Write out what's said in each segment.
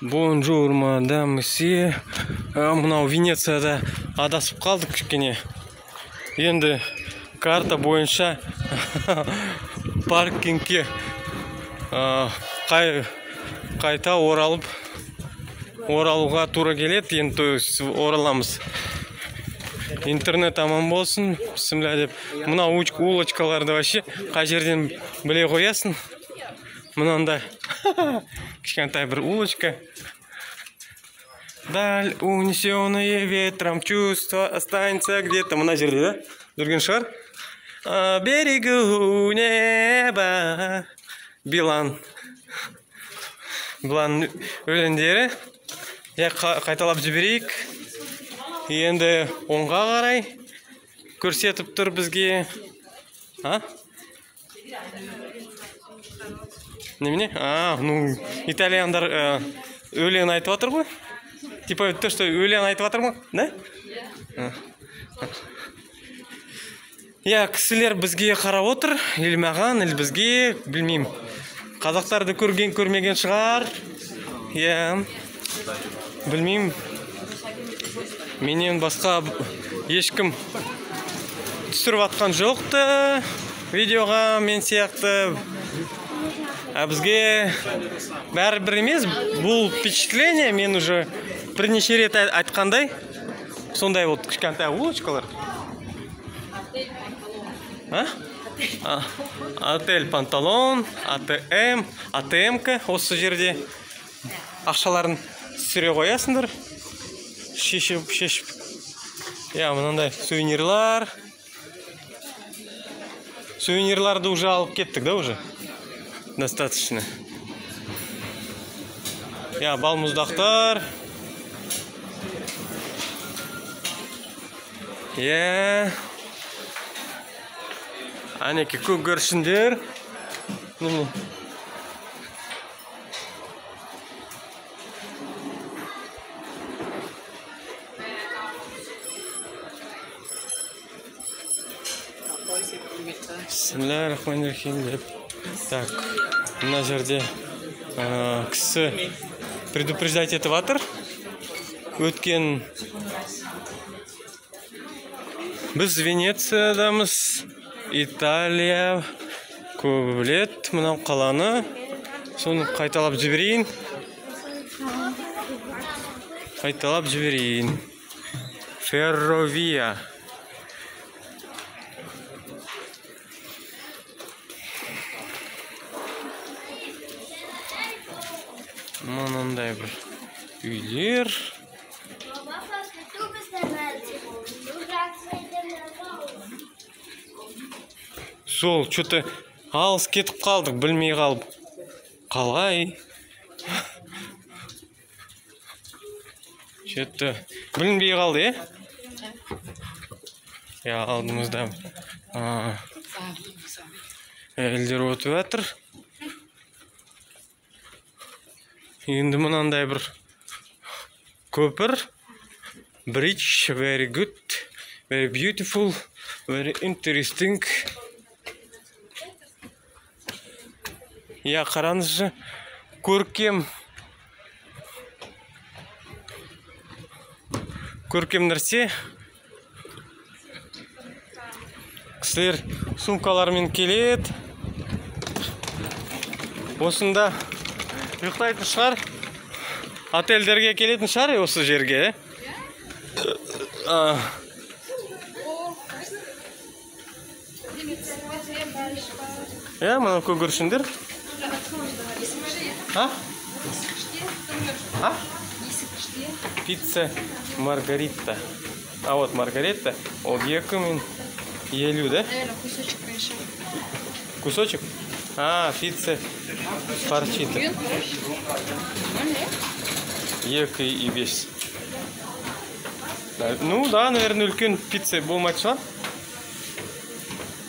Бонжур, мадам, месье. Мынау Венецияда адасып қалдық кішкене. Енді карта бойынша паркингке қайта оралуға тура келеді. Енді ораламыз. Интернет аман болсын, бісміллә деп. Мына улочкаларды вообще қай жерден біле қоясың. Мынандай кішкентай бір улочка. Даль унесенные ветром чувства останется где-то. Мына жерде, да? Жүрген шығар. Берегу неба. Билан өлеңдері. Қайталап жіберейік. Енді оңға қарай көрсетіп тұр бізге. Немене? Ну, итальяндар өлең айтып отыр ғой. Типа то, что өлең айтып отыр ма? Да? Кісілер бізге қарап отыр. Или маған, или бізге, білмеймін. Қазақтарды көрмеген шығар. Білмеймін. Менен басқа ешкім түсіріп атқан жоқты видеоға мен сияқты. Бізге бәрібір емес, бұл впечатление мен уже бірнеше рет айтқандай. Сондай вот кішкентай улочкалар. Отель Панталон, АТМ-ка осы жерде ақшаларын түсіре қоясыңдар. Шешіп. Мынандай сувенирлар. Сувенирларды уже алып кеттік, да, уже? Достаточно. Балмұздақтар. Әнеке көп көршіндер. Бисмиллахир-рахманир-рахим деп. Так, мына жерде кісі предупреждать етіп атыр. Өткен біз Венециядамыз. Италия көбі білет. Мынау қаланы. Соны қайталап жіберейін. Ферровия. Мынандай бір үйлер. Сол, что-то алыс кетіп қалдық, білмей қалып. Қалай? Что-то білінбей қалды, алдымызда әлдер өтіп әтір. Енді мынандай бір көпір. Bridge, very good, very beautiful, very interesting. Қараңызшы, көркем нәрсе. Кісілер сумкалармен келеді. Осында ұйықтайтын шығар. Отельдерге келетін шығар осы жерге. Мына көршіндер. Пицца Маргарита. Вот Маргарита. Ол 2050, да? Кусочек? Пицца парчита. 2,5. Ну да, наверное, үлкен пицца болмайды шығар.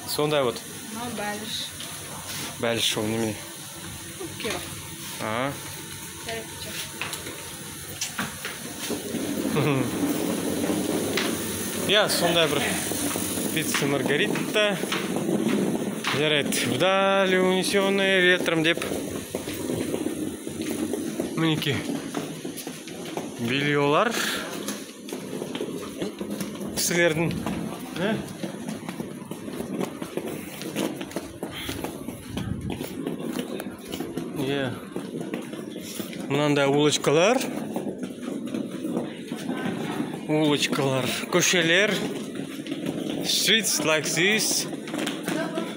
Сондай вот. Бәліш ол немене? Сондай бір пицца Маргарита. Жарайды. Вдали унесенные ветром деп. Мінеке. Видеолар кісілердің мынандай улочкалар, көшелер, streets like this,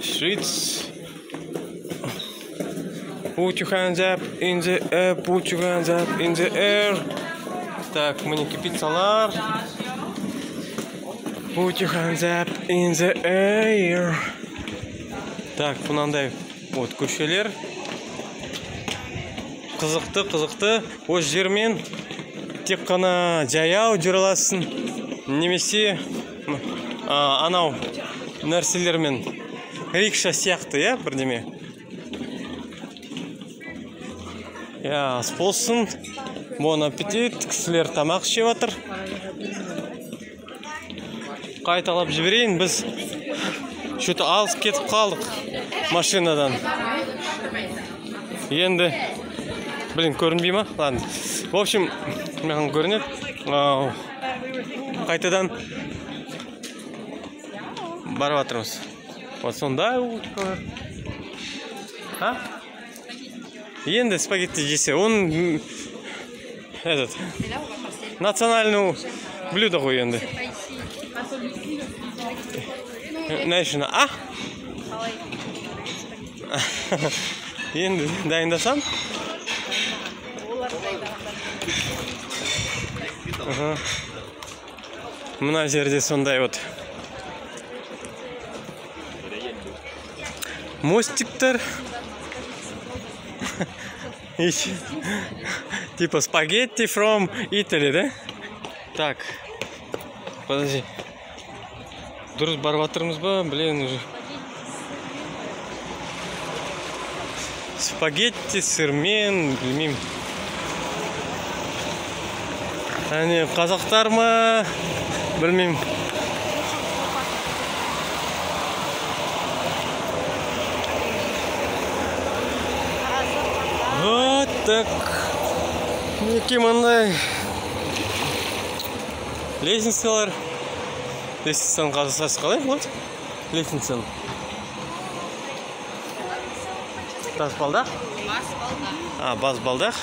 streets. Put your hands up in the air, put your hands up in the air. Так, мінекі пиццалар. Put your hands up in the air. Так, мынандай вот көшелер. Қызықты. Осы жермен тек қана жаяу жүре аласың. Немесе анау нәрселермен рикша сияқты, бірдеме. Ас болсын. Бон аппетит. Кісілер тамақ ішіп жатыр. Қайталап жіберейін, біз что-то алыс кетіп қалдық машинадан. Енді көрінбей ма? Ладно. В общем, маған көрінеді. Қайтадан барып жатырмыз. Вот сондай улочкалар. Енді спагетти жесе, он национальный блюдо ғой енді. Наtional, енді дайындасам. Мына жерде сондай вот мостиктер. Типа спагетти from Italy, да? Так, подожди. Дұрыс барып жатырмыз ба? Блин, уже. Спагетти, сырмен, білмеймін. Әне, қазақтар ма? Білмеймін. Вот так. Мінекі маңдай лестницалар. Лестницаны қазасасы қалай болады? Лестницаны. Басбалдақ? Басбалдақ.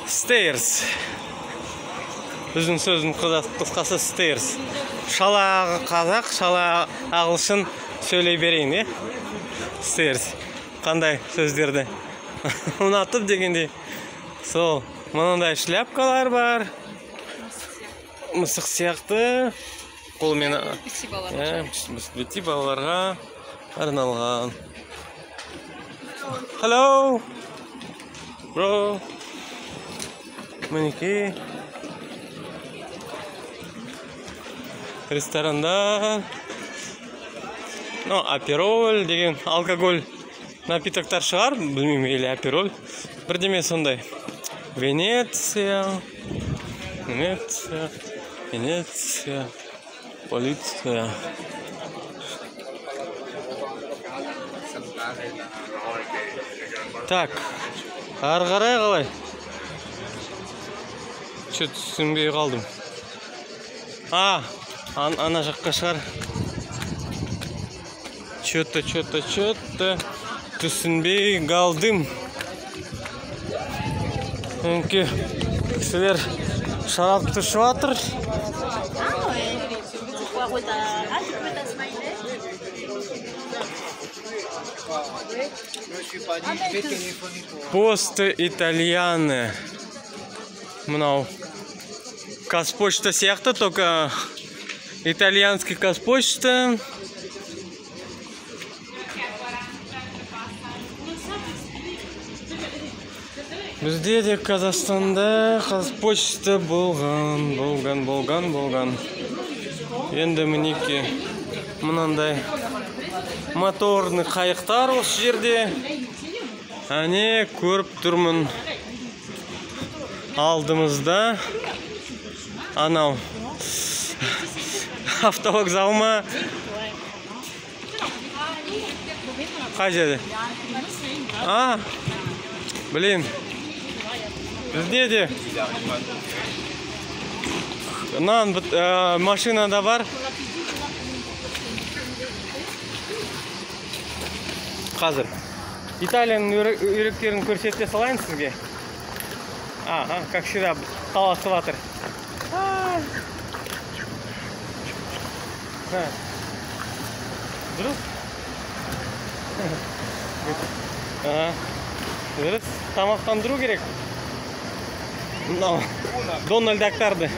Stairs. Біздің сөздің қысқасы stairs. Шала қазақ, шала ағылшын сөйлей берейін, Stairs. Қандай сөздерді? Ұнатып дегенде. Сол, мынандай шляпкалар бар. Мысық сияқты. Қолмен бети балаларға арналған. Hello, bro. Мінекі ресторанда апероль деген алкоголь напитоктар шығар, білмеймін, или апероль. Бірдеме сондай. Венеция, полиция. Так, ары қарай қалай? Че түсінбей қалдым. Ана жаққа шығар. Че-то түсінбей қалдым. Өңке кісілер шарап тұшып жатыр. Посты итальяны. Мынау Казпочта сияқты, только итальянский Казпочта. Бізде де Қазақстанда Казпочта болған. Енді мінекі мынандай моторный қайықтар осы жерде. Әне көріп тұрмын. Алдымызда анау автовокзал ма? Қай жерде? Блин. Bizde de nan машинада бар. Қазір Италияның үйректерін көрсете салайын сізге. Ага, как всегда, таласып жатыр. Дұрыс? Дұрыс, тамақтандыру керек. Дональдактарды.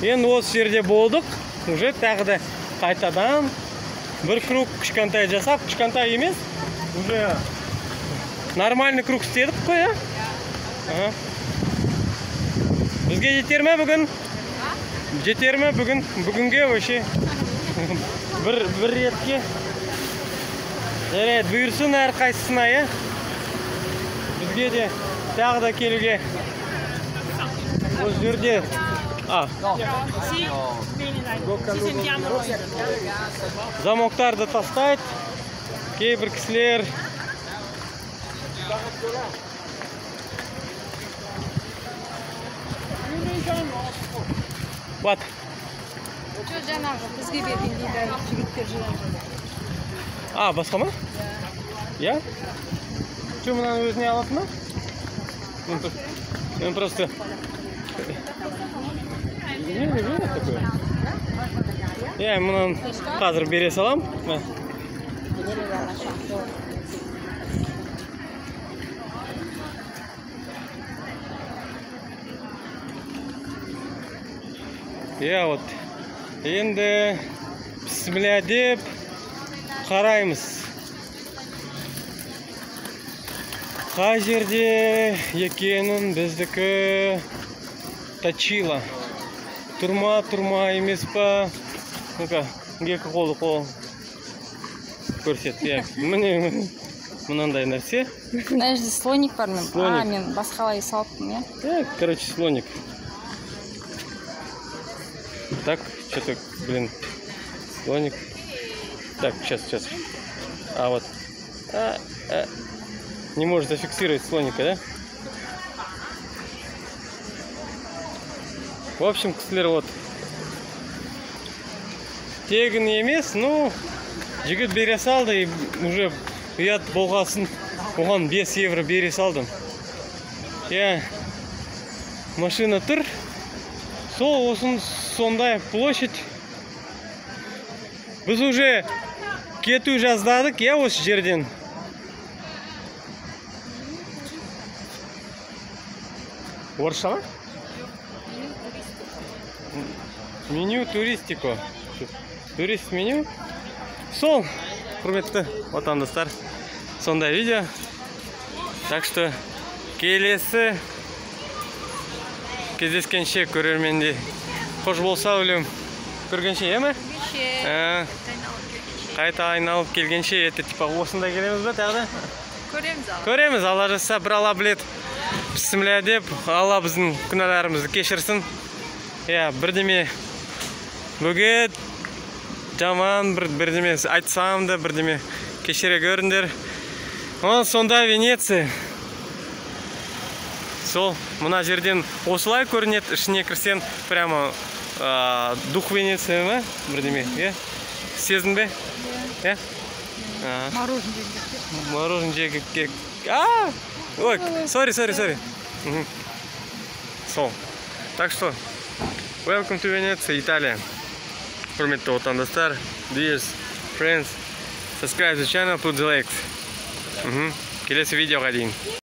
Енді осы жерде болдық. Уже тағы да қайтадан бір круг кішкентай жасап, кішкентай емес, уже нормальный круг істедік қой, а? Бізге жетер ме бүгін? Жетер ме бүгін? Бүгінге өше бір ретке. Жарайды, бұйырсын әр қайсысына, е? Бізге де тағы да келуге. Осы жерде. Замоктарды тастайды. Кейбір кісілер What? Жаңағы бізге берген дейді жігіттер жылан. Басқа ма? Я? Че, мұнаны өзіне алатын ма? Мен просто... Я мұнан қазір бере салам. Я вот енді бісміллә деп қараймыз. Қай жерде екенін біздікі точила. Турма емес па? Ну-ка, екі қолы көрсет. Міне мынандай нәрсе. Мына жерде слоник бар мен. Слоник. Мен басқалай салыптым, я? Короче, слоник. Так, что-то, блин, слоник. Так, сейчас. Вот. Не может зафиксировать слоника, да? В общем, кісілер, вот. Тегін емес, ну, жігіт бере салды, и уже ұят болғасын, оған 5 евро бере салдым. Машина тұр. Сол осын сондай площадь. Біз уже кету жаздадық, осы жерден. Орысша ма? Меню туристико. Турист меню. Сол, құрметті отандастар, сондай видео. Так что келесі кездескенше көрерменде қош болса өлем. Көргенше, еме? Қайта айналып келгенше, типа осында келеміз бе тағы да? Көреміз, Алла жазса, бір Алла білет. Бісміллә деп, Алла біздің күнәларымызды кешірсін. Бірдеме бөгет, жаман бірдеме айтсам да, бірдеме кешіре көріңдер. Сонда Венеция. Сол, мұна жерден осылай көрінет, ішіне кірсен, прямо дух Венеция ма? Бірдеме, сездің бе? Морожен жегіп кек. Ой, sorry. Сол. Так что, welcome to Venice, Италия. Құрметті отандастар, dear friends, subscribe to the channel, put the likes. Келесі видеоға дейін.